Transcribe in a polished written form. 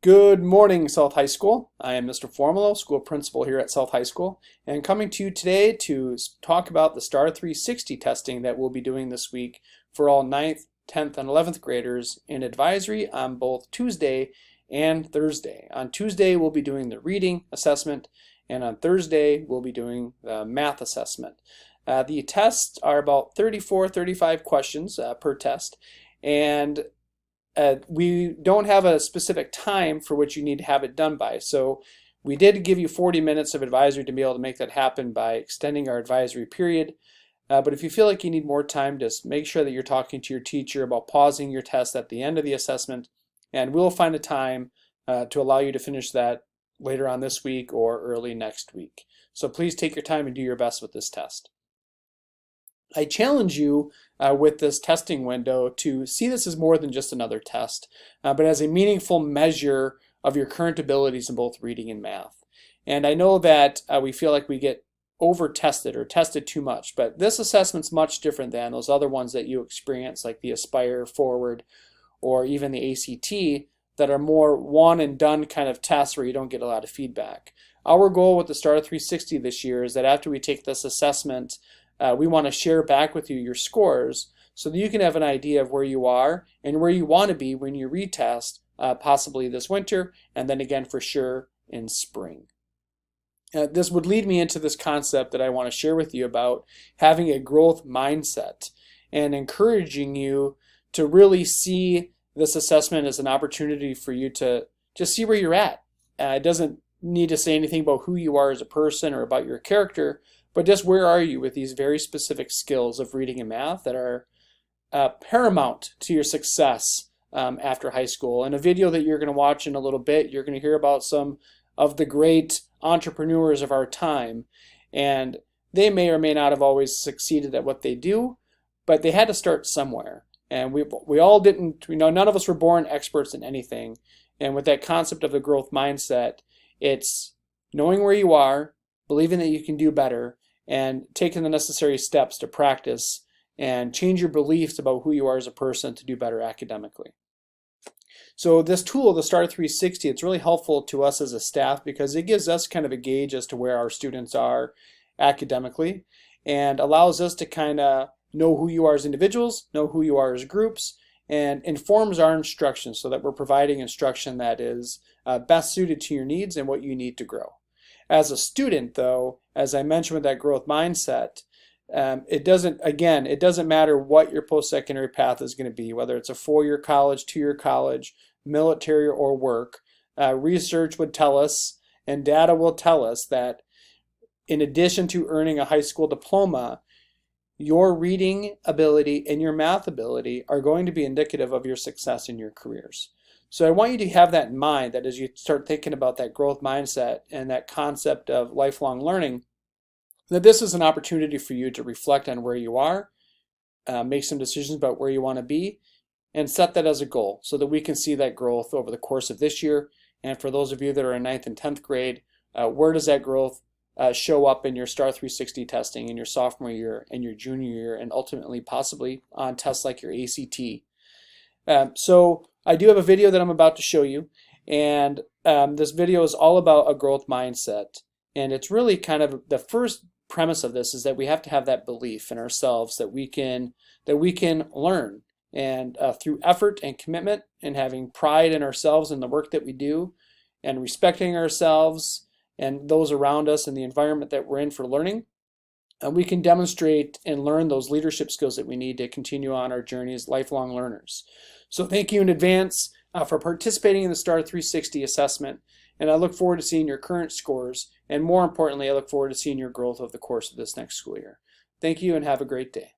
Good morning, South High School. I am Mr. Formalo, school principal here at South High School, and coming to you today to talk about the STAR 360 testing that we'll be doing this week for all 9th, 10th, and 11th graders in advisory on both Tuesday and Thursday. On Tuesday, we'll be doing the reading assessment, and on Thursday, we'll be doing the math assessment. The tests are about 35 questions per test, and we don't have a specific time for which you need to have it done by. So we did give you 40 minutes of advisory to be able to make that happen by extending our advisory period. But if you feel like you need more time, just make sure that you're talking to your teacher about pausing your test at the end of the assessment, and we'll find a time to allow you to finish that later on this week or early next week. So please take your time and do your best with this test. I challenge you with this testing window to see this as more than just another test, but as a meaningful measure of your current abilities in both reading and math. And I know that we feel like we get over-tested or tested too much, but this assessment's much different than those other ones that you experience, like the Aspire, Forward, or even the ACT, that are more one and done kind of tests where you don't get a lot of feedback. Our goal with the STAR 360 this year is that after we take this assessment, we want to share back with you your scores so that you can have an idea of where you are and where you want to be when you retest, possibly this winter, and then again for sure in spring. This would lead me into this concept that I want to share with you about having a growth mindset and encouraging you to really see this assessment as an opportunity for you to just see where you're at. It doesn't need to say anything about who you are as a person or about your character, but just where are you with these very specific skills of reading and math that are paramount to your success after high school. In a video that you're going to watch in a little bit, you're going to hear about some of the great entrepreneurs of our time, and they may or may not have always succeeded at what they do, but they had to start somewhere. And we all didn't, none of us were born experts in anything. And with that concept of the growth mindset, it's knowing where you are, believing that you can do better, and taking the necessary steps to practice and change your beliefs about who you are as a person to do better academically. So this tool, the STAR 360, it's really helpful to us as a staff because it gives us kind of a gauge as to where our students are academically and allows us to kind of know who you are as individuals, know who you are as groups, and informs our instruction so that we're providing instruction that is best suited to your needs and what you need to grow. As a student, though, as I mentioned with that growth mindset, it doesn't matter what your post-secondary path is going to be, whether it's a 4-year college, 2-year college, military, or work. Research would tell us, and data will tell us, that in addition to earning a high school diploma, your reading ability and your math ability are going to be indicative of your success in your careers. So I want you to have that in mind, that as you start thinking about that growth mindset and that concept of lifelong learning, that this is an opportunity for you to reflect on where you are, make some decisions about where you want to be, and set that as a goal so that we can see that growth over the course of this year. And for those of you that are in 9th and 10th grade, where does that growth show up in your STAR 360 testing in your sophomore year and your junior year, and ultimately possibly on tests like your ACT. So I do have a video that I'm about to show you, and this video is all about a growth mindset. And it's really kind of the first premise of this is that we have to have that belief in ourselves that we can learn, and through effort and commitment and having pride in ourselves and the work that we do and respecting ourselves and those around us and the environment that we're in for learning, we can demonstrate and learn those leadership skills that we need to continue on our journey as lifelong learners. So thank you in advance for participating in the STAR 360 assessment, and I look forward to seeing your current scores, and more importantly, I look forward to seeing your growth over the course of this next school year. Thank you and have a great day.